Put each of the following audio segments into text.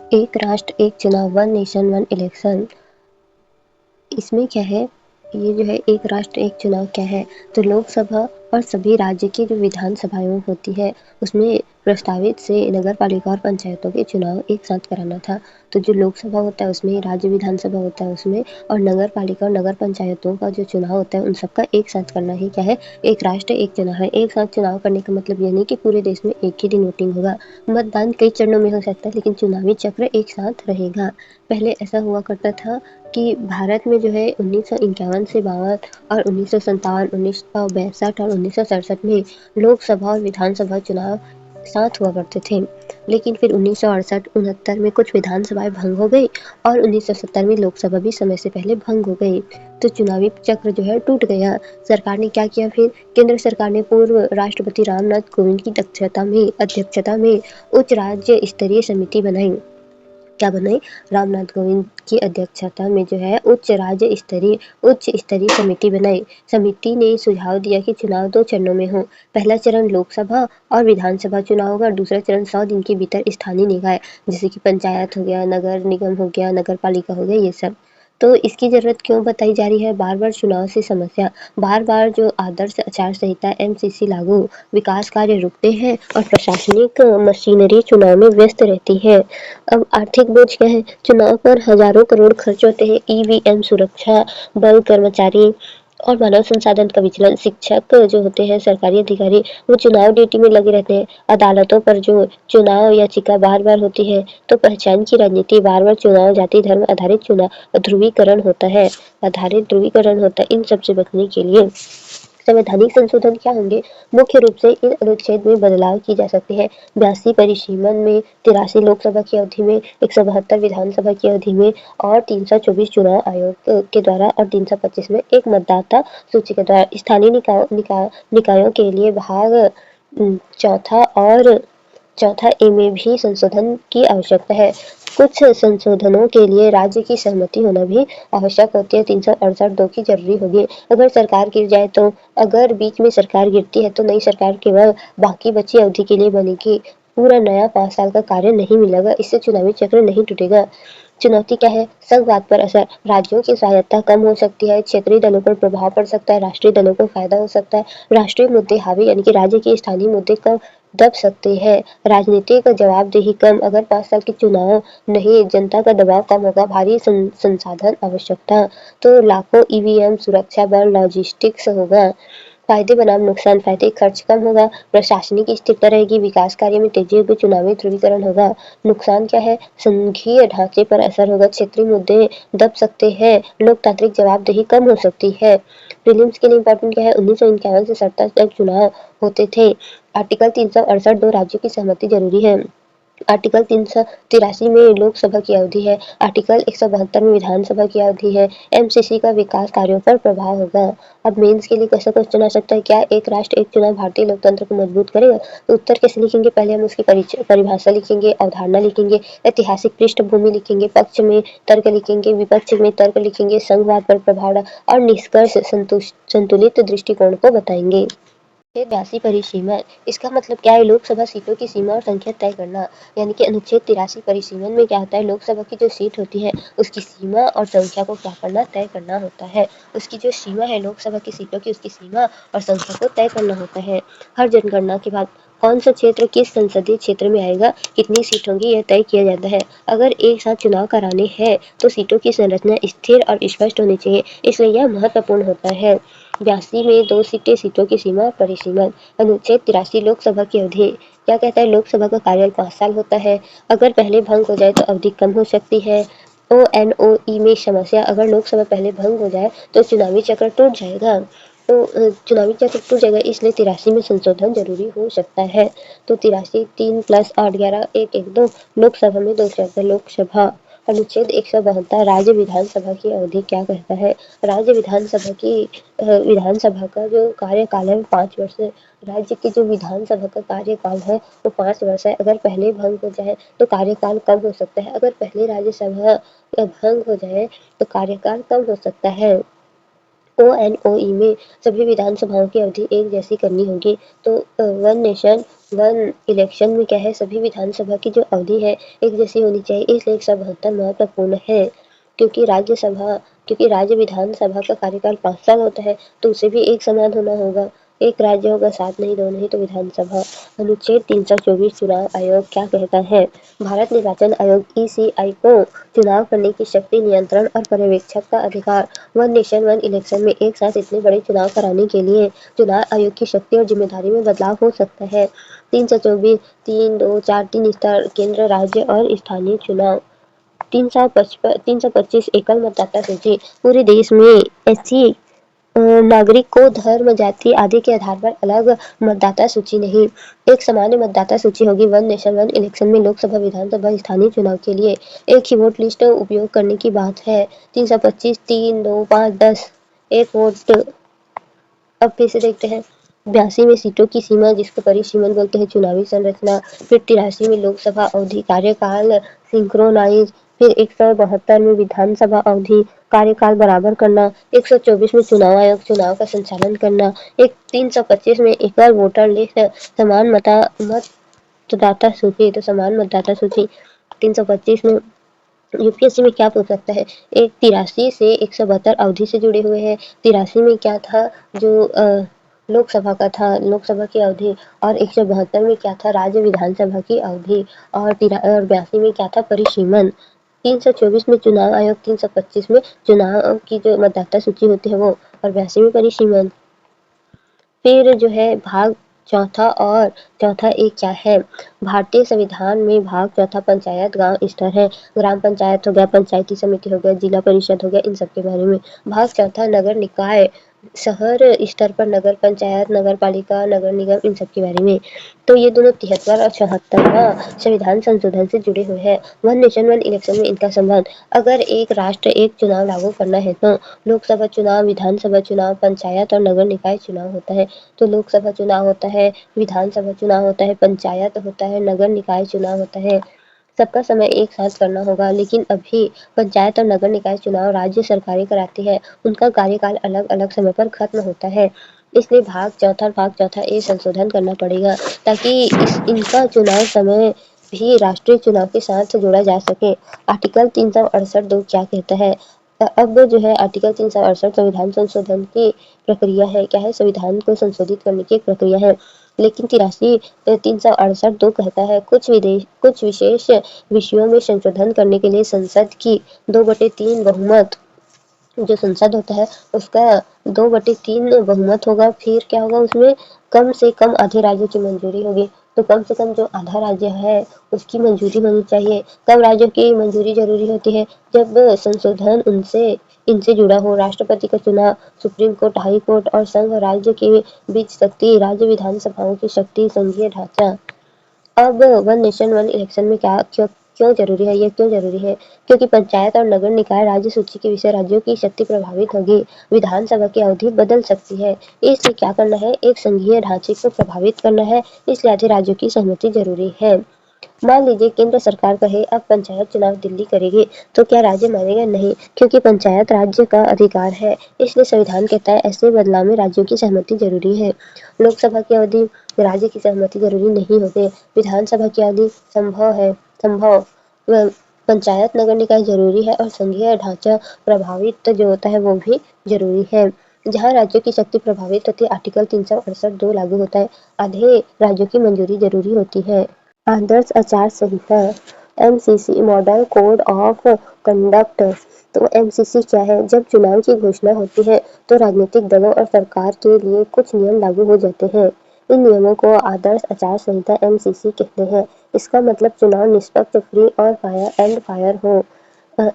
एक राष्ट्र एक चुनाव, वन नेशन वन इलेक्शन। इसमें क्या है, ये जो है एक राष्ट्र एक चुनाव क्या है, तो लोकसभा और सभी राज्य की जो विधानसभाएं होती है उसमें प्रस्तावित से नगर पालिका और पंचायतों के चुनाव एक साथ कराना था। तो जो लोकसभा होता है उसमें, राज्य विधानसभा होता है उसमें, और नगर पालिका और नगर पंचायतों का जो चुनाव होता है उन सबका एक साथ करना ही क्या है, एक राष्ट्र एक चुनाव है। एक साथ चुनाव करने का मतलब ये नहीं कि पूरे देश में एक ही दिन वोटिंग होगा। मतदान कई चरणों में हो सकता है लेकिन चुनावी चक्र एक साथ रहेगा। पहले ऐसा हुआ करता था कि भारत में जो है 1951 से 52 और 1957, 1962 और 1967 में लोकसभा और विधानसभा चुनाव साथ हुआ करते थे। लेकिन फिर 1968-69 में कुछ विधानसभाएं भंग हो गई और 1970 में लोकसभा भी समय से पहले भंग हो गई। तो चुनावी चक्र जो है टूट गया। सरकार ने क्या किया फिर, केंद्र सरकार ने पूर्व राष्ट्रपति रामनाथ कोविंद की अध्यक्षता में उच्च राज्य स्तरीय समिति बनाई। क्या बनाई, रामनाथ कोविंद की अध्यक्षता में जो है उच्च स्तरीय समिति बनाई। समिति ने सुझाव दिया कि चुनाव 2 चरणों में हो। पहला चरण लोकसभा और विधानसभा चुनाव होगा, दूसरा चरण 100 दिन के भीतर स्थानीय निकाय जैसे कि पंचायत हो गया, नगर निगम हो गया, नगर पालिका हो गया, ये सब। तो इसकी ज़रूरत क्यों बताई जा रही है, बार-बार चुनाव से समस्या, बार-बार जो आदर्श आचार संहिता एमसीसी लागू, विकास कार्य रुकते हैं और प्रशासनिक मशीनरी चुनाव में व्यस्त रहती है। अब आर्थिक बोझ क्या है, चुनाव पर हजारों करोड़ खर्च होते हैं, ईवीएम, सुरक्षा बल, कर्मचारी और मानव संसाधन का विचलन। शिक्षक जो होते हैं, सरकारी अधिकारी, वो चुनाव ड्यूटी में लगे रहते हैं। अदालतों पर जो चुनाव याचिका बार बार होती है, तो पहचान की राजनीति, बार बार चुनाव, जाति धर्म आधारित चुनाव आधारित ध्रुवीकरण होता है। इन सबसे बचने के लिए संवैधानिक संशोधन क्या होंगे, मुख्य रूप से इन अनुच्छेद में बदलाव किए जा सकते हैं। 82 परिसीमन में, 83 लोकसभा की अवधि में, 172 विधानसभा की अवधि में और 324 चुनाव आयोग के द्वारा और 325 में एक मतदाता सूची के द्वारा। स्थानीय निकायों के लिए भाग चौथा और चौथा ए में भी संशोधन की आवश्यकता है। कुछ संशोधनों के लिए राज्य की सहमति होना भी आवश्यक होती है। 368(2) की जरूरी होगी। अगर बीच में सरकार गिरती है तो नई सरकार केवल बाकी बची अवधि के लिए बनेगी, पूरा नया 5 साल का कार्य नहीं मिलेगा। इससे चुनावी चक्र नहीं टूटेगा। चुनौती क्या है, संघवाद पर असर, राज्यों की स्वायत्तता कम हो सकती है, क्षेत्रीय दलों पर प्रभाव पड़ सकता है, राष्ट्रीय दलों को फायदा हो सकता है, राष्ट्रीय मुद्दे हावी यानी कि राज्य के स्थानीय मुद्दे कम दब सकते हैं, राजनीतिक जवाबदेही कम, अगर 5 साल के चुनाव नहीं, जनता का दबाव कम होगा, भारी संसाधन आवश्यकता, तो लाखों ईवीएम, सुरक्षा बल, लॉजिस्टिक्स होगा। फायदे बनाम नुकसान, फायदे, खर्च कम होगा, प्रशासनिक स्थिरता रहेगी, विकास कार्य में तेजी होगी, चुनावी ध्रुवीकरण होगा। नुकसान क्या है, संघीय ढांचे पर असर होगा, क्षेत्रीय मुद्दे दब सकते हैं, लोकतांत्रिक जवाबदेही कम हो सकती है। प्रीलिम्स के लिए इंपॉर्टेंट क्या है, 1951 से 70 तक चुनाव होते थे। आर्टिकल 368 2 राज्यों की सहमति जरूरी है। आर्टिकल 383 में लोकसभा की अवधि है। आर्टिकल 172 में विधानसभा की अवधि है। एमसीसी का विकास कार्यों पर प्रभाव होगा। अब मेंस के लिए कैसा क्वेश्चन आ सकता है, क्या एक राष्ट्र एक चुनाव भारतीय लोकतंत्र को मजबूत करेगा, तो उत्तर कैसे लिखेंगे, पहले हम उसकी परिभाषा लिखेंगे, अवधारणा लिखेंगे, ऐतिहासिक पृष्ठभूमि लिखेंगे, पक्ष में तर्क लिखेंगे, विपक्ष में तर्क लिखेंगे, संघवाद पर प्रभाव और निष्कर्ष संतुलित दृष्टिकोण को बताएंगे। 83 परिसीमन, इसका मतलब क्या है, लोकसभा सीटों की सीमा और संख्या तय करना। यानी कि अनुच्छेद 83 परिसीमन में क्या होता है, लोकसभा की जो सीट होती है उसकी सीमा और संख्या को क्या करना, तय करना होता है। उसकी जो सीमा है लोकसभा की सीटों की, उसकी सीमा और संख्या को तय करना होता है। हर जनगणना के बाद कौन सा क्षेत्र किस संसदीय क्षेत्र में आएगा, कितनी सीट होंगी, यह तय किया जाता है। अगर एक साथ चुनाव कराने हैं तो सीटों की संरचना स्थिर और स्पष्ट होनी चाहिए, इसलिए यह महत्वपूर्ण होता है। 82 में 2 सीटों की सीमा और परिसीमन। अनुच्छेद 83 लोकसभा की अवधि क्या कहता है, लोकसभा का कार्यकाल 5 साल होता है। अगर पहले भंग हो जाए तो अवधि कम हो सकती है। ओएनओई में समस्या, अगर लोकसभा पहले भंग हो जाए तो चुनावी चक्र टूट जाएगा। चुनावी चक्र टूट जाएगा, इसलिए 83 में संशोधन जरूरी हो सकता है। तो 83 3 + 8 11 1 1 2 लोकसभा में 2 शब्द लोकसभा। अनुच्छेद 172 राज्य विधानसभा की अवधि क्या कहता है, राज्य विधानसभा का जो कार्यकाल है वो 5 वर्ष है। राज्य की जो विधानसभा का कार्यकाल है वो 5 वर्ष है। अगर पहले भंग हो जाए तो कार्यकाल कम हो सकता है, अगर पहले राज्यसभा भंग हो जाए तो कार्यकाल कम हो सकता है। ओएनओई में सभी विधानसभाओं की अवधि एक जैसी करनी होगी, तो वन नेशन वन इलेक्शन में क्या है, सभी विधानसभा की जो अवधि है एक जैसी होनी चाहिए, इसलिए 172 महत्वपूर्ण है। क्योंकि राज्य विधानसभा का कार्यकाल 5 साल होता है, तो उसे भी एक समान होना होगा। एक राज्य होगा, 7 नहीं, 2 नहीं, तो विधानसभा। अनुच्छेद 324 चुनाव आयोग क्या कहता है? भारत निर्वाचन आयोग (ईसीआई) को चुनाव करने की शक्ति, नियंत्रण और पर्यवेक्षक का अधिकार। वन नेशन वन इलेक्शन में एक साथ इतने बड़े चुनाव कराने के लिए चुनाव आयोग की शक्ति और जिम्मेदारी में बदलाव हो सकता है। 324 3, 2, 4, 3 स्टार केंद्र, राज्य और स्थानीय चुनाव। 325 एकल मतदाता सूची। पूरे देश में ऐसी नागरिक को धर्म, जाति आदि के आधार पर अलग मतदाता सूची नहीं, एक सामान्य मतदाता सूची होगी। वन नेशन वन इलेक्शन में लोकसभा, विधानसभा, स्थानीय चुनाव के लिए एक ही वोट लिस्ट उपयोग करने की बात है। 325 3, 2, 5, 10 एक वोट। अब फिर से देखते हैं। 82 में सीटों की सीमा, जिसको परिसीमन बोलते हैं, चुनावी संरचना। फिर 83 में लोकसभा अवधि कार्यकाल सिंक्रोनाइज। फिर 172 में विधानसभा अवधि कार्यकाल बराबर करना। 124 में चुनाव आयोग चुनाव का संचालन करना। 325 में एकल वोटर लिस्ट, समान मतदाता सूची, तो समान मतदाता सूची। 325 में यूपीएससी में क्या पूछ सकता है? एक 83 से 172 अवधि से जुड़े हुए हैं। 83 में क्या था, जो लोकसभा का था, लोकसभा की अवधि। और 172 में क्या था, राज्य विधानसभा की अवधि। और 82 में क्या था, परिसीमन। 324 में चुनाव आयोग, 325 में चुनाव की जो मतदाता सूची होती है वो, और 82 में परिसीमन। फिर जो है भाग चौथा और चौथा एक क्या है? भारतीय संविधान में भाग चौथा पंचायत गांव स्तर है। ग्राम पंचायत हो गया, पंचायती समिति हो गया, जिला परिषद हो गया, इन सब के बारे में। भाग चौथा नगर निकाय, शहर स्तर पर नगर पंचायत, नगर पालिका, नगर निगम, इन सब के बारे में। तो ये दोनों 73 और 74वां संविधान संशोधन से जुड़े हुए हैं। वन नेशन वन इलेक्शन में इनका संबंध। अगर एक राष्ट्र एक चुनाव लागू करना है तो लोकसभा चुनाव, विधानसभा चुनाव, पंचायत और नगर निकाय चुनाव होता है। तो लोकसभा चुनाव होता है, विधानसभा चुनाव होता है, पंचायत होता है, नगर निकाय चुनाव होता है। सबका समय एक साथ करना होगा, लेकिन अभी पंचायत और नगर निकाय चुनाव राज्य सरकारें कराती है, उनका कार्यकाल अलग अलग समय पर खत्म होता है। इसलिए भाग चौथा ए संशोधन करना पड़ेगा, ताकि इनका चुनाव समय भी राष्ट्रीय चुनाव के साथ जोड़ा जा सके। आर्टिकल 368(2) क्या कहता है? अब जो है आर्टिकल 368 संविधान संशोधन की प्रक्रिया है। क्या है? संविधान को संशोधित करने की एक प्रक्रिया है। लेकिन 368(2) कहता है कुछ विशेष विषयों में संशोधन करने के लिए संसद की 2/3 बहुमत, जो संसद होता है उसका 2/3 बहुमत होगा। फिर क्या होगा, उसमें कम से कम आधे राज्यों की मंजूरी होगी। तो कम से कम जो आधा राज्य है उसकी मंजूरी होनी चाहिए। कब राज्यों की मंजूरी जरूरी होती है? जब संशोधन इनसे जुड़ा हो। राष्ट्रपति का चुनाव, सुप्रीम कोर्ट, हाई कोर्ट और संघ राज्य के बीच शक्ति, राज्य विधानसभाओं की शक्ति, संघीय ढांचा। अब वन नेशन वन इलेक्शन में क्यों जरूरी है? ये क्यों जरूरी है? क्योंकि पंचायत और नगर निकाय राज्य सूची के विषय राज्यों की शक्ति प्रभावित होगी, विधानसभा की अवधि बदल सकती है। इसलिए क्या करना है? एक संघीय ढांचे को प्रभावित करना है, इसलिए आधे राज्यों की सहमति जरूरी है। मान लीजिए केंद्र सरकार कहे अब पंचायत चुनाव दिल्ली करेगी, तो क्या राज्य मानेगा? नहीं, क्योंकि पंचायत राज्य का अधिकार है। इसलिए संविधान कहता है ऐसे बदलाव में राज्यों की सहमति जरूरी है। लोकसभा की अवधि, राज्य की सहमति जरूरी नहीं होती। विधानसभा की अवधि संभव। पंचायत नगर निकाय जरूरी है, और संघीय ढांचा प्रभावित जो होता है वो भी जरूरी है। जहाँ राज्यों की शक्ति प्रभावित होती है, आर्टिकल 368(2) लागू होता है। आधे राज्यों की मंजूरी जरूरी होती है। आदर्श आचार संहिता, MCC, model code of conduct. तो एमसीसी क्या है? जब चुनाव की घोषणा होती है तो राजनीतिक दलों और सरकार के लिए कुछ नियम लागू हो जाते हैं। इन नियमों को आदर्श आचार संहिता एमसीसी कहते हैं। इसका मतलब चुनाव निष्पक्ष, फ्री और फायर हो।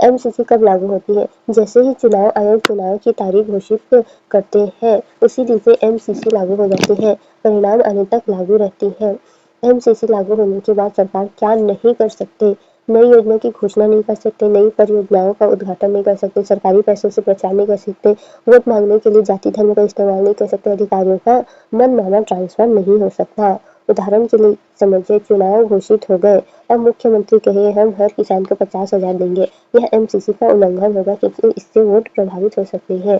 एमसीसी कब लागू होती है? जैसे ही चुनाव आयोग चुनाव की तारीख घोषित करते हैं, उसी दिन से एमसीसी लागू हो जाती है, परिणाम आने तक लागू रहती है। एमसीसी लागू होने के बाद सरकार क्या नहीं कर सकते? नई योजना की घोषणा नहीं कर सकते, नई परियोजनाओं का उद्घाटन नहीं कर सकते, सरकारी पैसों से प्रचार नहीं कर सकते, वोट मांगने के लिए जाति धर्म का इस्तेमाल नहीं कर सकते, अधिकारियों का मनमाना ट्रांसफर नहीं हो सकता। उदाहरण के लिए समझिए, चुनाव घोषित हो गए, अब मुख्यमंत्री कहे हम हर किसान को 50,000 देंगे। यह एमसीसी का उल्लंघन होगा, क्योंकि इससे वोट प्रभावित हो सकती है।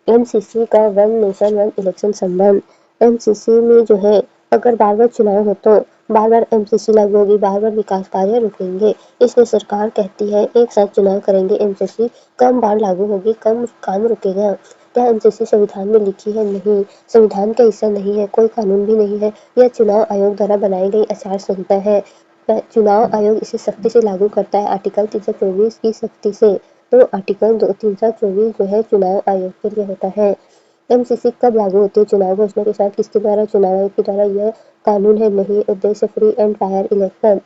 एमसीसी का वन नेशन वन इलेक्शन संबंध। एमसीसी में जो है अगर बार-बार चुनाव हो तो बार-बार एमसीसी लागू होगी, बार-बार विकास कार्य रुकेंगे। इसलिए सरकार कहती है एक साथ चुनाव करेंगे, एमसीसी कम बार लागू होगी, कम काम रुकेगा। क्या एमसीसी संविधान में लिखी है? नहीं, संविधान का हिस्सा नहीं है, कोई कानून भी नहीं है। यह चुनाव आयोग द्वारा बनाई गई आचार संहिता है। चुनाव आयोग इसे सख्ती से लागू करता है आर्टिकल 324 की सख्ती से। तो आर्टिकल 324 जो है चुनाव आयोग के लिए होता है। एमसीसी कब लागू होती है? चुनाव घोषणा के साथ। किसके द्वारा? चुनाव आयोग के द्वारा। यह कानून है नहीं। उद्देश्य free and fire election.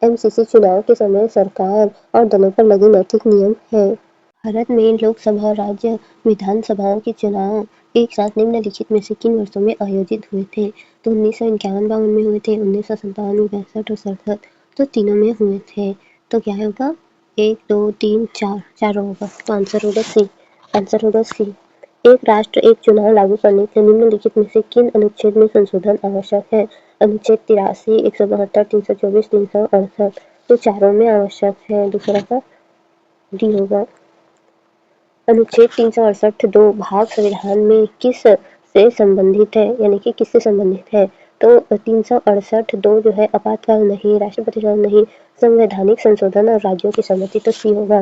MCC चुनाव के समय सरकार और दलों पर लगे नैतिक नियम है। भारत में लोकसभा और राज्य विधानसभाओं के चुनाव एक साथ निम्नलिखित में से किन वर्षों में आयोजित हुए थे? तो 1951-52 में हुए थे, 1957 में, 65 और 67। तो तीनों में हुए थे। तो क्या होगा? 1, 2, 3, 4 चारों होगा। तो आंसर होगा सी। आंसर होगा सी। एक राष्ट्र एक चुनाव लागू करने के निम्नलिखित में से किन अनुच्छेद में संशोधन आवश्यक है? अनुच्छेद 83, 172, 324, 368। तो चारों में आवश्यक है। दूसरा का डी होगा। अनुच्छेद 368 दो भाग संविधान में किस से संबंधित है? यानी कि किससे संबंधित है? तो 368 दो जो है आपातकाल नहीं, राष्ट्रपति शासन नहीं, संवैधानिक संशोधन और राज्यों की सहमति। तो सी होगा,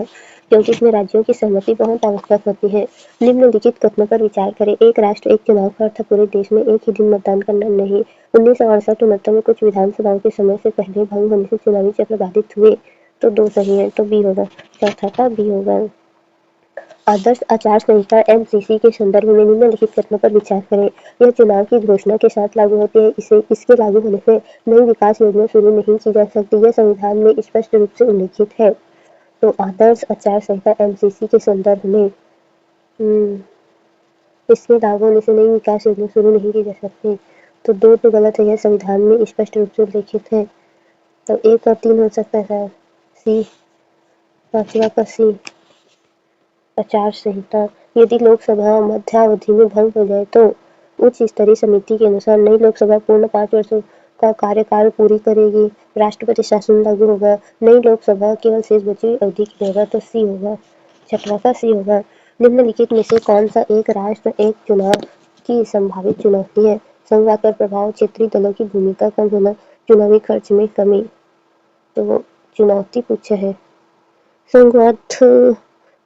क्योंकि इसमें राज्यों की सहमति बहुत आवश्यक होती है। निम्नलिखित कथनों पर विचार करें। एक राष्ट्र एक चुनाव का अर्थ पूरे देश में एक ही दिन मतदान करना नहीं। 1968-69 में कुछ विधानसभाओं के समय से पहले भंग होने से चुनावी चक्र बाधित हुए। तो दो सही है। तो बी होगा। चौथा का बी होगा। आदर्श आचार संहिता एमसीसी के संदर्भ में निम्नलिखित कथनों पर विचार करें। यह चुनाव की घोषणा के साथ लागू होती है। इसके लागू होने से नई विकास योजना शुरू नहीं की जा सकती। यह संविधान में स्पष्ट रूप से उल्लिखित है। तो आदर्श आचार संहिता एमसीसी के संदर्भ में इसके लागू होने से नई विकास योजना शुरू नहीं की जा सकती। तो दो तो गलत है, यह संविधान में स्पष्ट रूप से उल्लिखित है। तो 1 और 3 हो सकता है सी। पांचवा का सी। आचार संहिता यदि लोकसभा मध्यावधि में भंग हो जाए तो उच्च स्तरीय समिति के अनुसार नई लोकसभा पूर्ण 5 वर्षों का कार्यकाल पूरी करेगी। राष्ट्रपति शासन लागू होगा। नई लोकसभा केवल शेष बची अवधि की रहेगा। तो सी होगा। छठवां का सी होगा। निम्नलिखित में से कौन सा एक राष्ट्र एक चुनाव की संभावित चुनौती है? संघवाद पर प्रभाव, क्षेत्रीय दलों की भूमिका कम होना, चुनावी खर्च में कमी। तो चुनौती पूछा है। संघवाद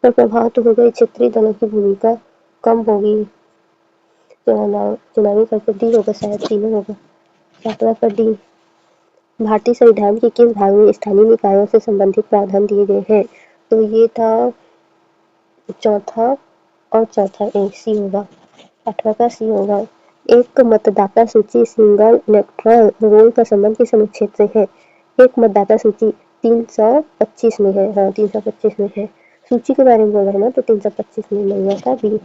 पर प्रभाव तो होगा ही, क्षेत्रीय दलों की भूमिका कम होगी। चुनावी खर्च डी होगा, शायद तीनों होगा। सातवां का डी। भारतीय संविधान के किस भाग में स्थानीय निकायों से संबंधित प्रावधान दिए गए हैं? तो ये था चौथा और चौथा ए। सी होगा। आठवां का सी होगा। एक मतदाता सूची सिंगल इलेक्टोरल रोल का संबंध किस अनुच्छेद से है? एक मतदाता सूची 325 में है। हाँ, 325 में है। सूची के बारे में बोल रहे हैं ना, तो 325 में नहीं था बी।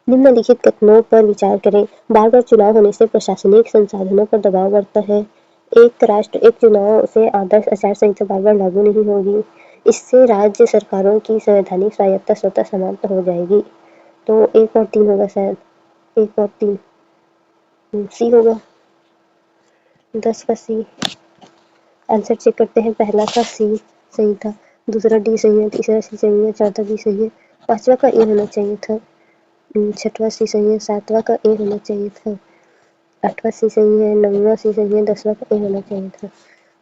निम्नलिखित कथनों पर विचार करें। बार बार चुनाव होने से प्रशासनिक संसाधनों पर दबाव बढ़ता है। एक राष्ट्र एक चुनाव से आदर्श आचार संहिता बार बार लागू नहीं होगी। इससे राज्य सरकारों की संवैधानिक स्वायत्तता स्वतः समाप्त हो जाएगी। तो 1 और 3 होगा शायद। 1 और 3 सी होगा। 10 का सी। आंसर चेक करते हैं। पहला का सी सही था, दूसरा डी सही है, तीसरा सी सही है, चौथा बी सही है, पांचवा का ए होना चाहिए था, छठवां सी सही है, सातवां का ए होना चाहिए था, आठवां सी सही है, नौवां सी सही है, 10वां का ए होना चाहिए था।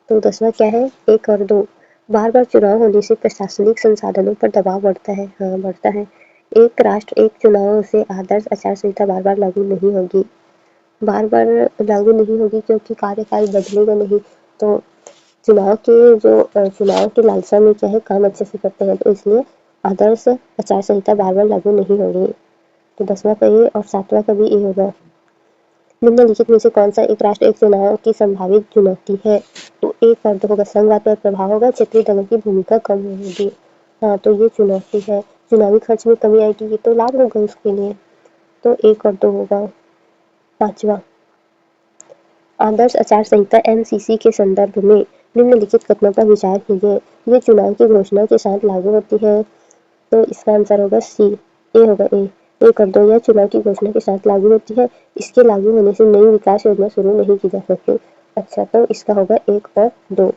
तो 10वां क्या है? 1 और 2। बार बार चुनाव होने से प्रशासनिक संसाधनों पर दबाव बढ़ता है। हाँ, बढ़ता है। एक राष्ट्र एक चुनाव से आदर्श आचार संहिता बार बार लागू नहीं होगी। बार बार लागू नहीं होगी क्योंकि कार्यकाल बदलेगा नहीं। तो चुनाव की लालसा में क्या है, काम अच्छे से करते हैं, तो इसलिए आदर्श आचार संहिता बार बार लागू नहीं होगी। तो 10वां का ए और 7वां का भी ए होगा। निम्नलिखित में से कौन सा एक राष्ट्र एक चुनाव की संभावित चुनौती है? तो एक और 2 होगा। संघवाद पर प्रभाव होगा, क्षेत्रीय दलों की भूमिका कम होगी। हाँ, तो ये चुनौती है। चुनावी खर्च में कमी आएगी, ये तो लाभ होगा उसके लिए। तो 1 और 2 होगा। पांचवा, आदर्श आचार संहिता एमसीसी के संदर्भ में निम्नलिखित कथनों पर विचार कीजिए। ये चुनाव की घोषणा के साथ लागू होती है। तो इसका आंसर होगा सी। ए होगा ए। 1 और 2 यह चुनाव की घोषणा के साथ लागू होती है। इसके लागू होने से नई विकास योजना शुरू नहीं की जा सकती। अच्छा, तो इसका होगा 1 और 2।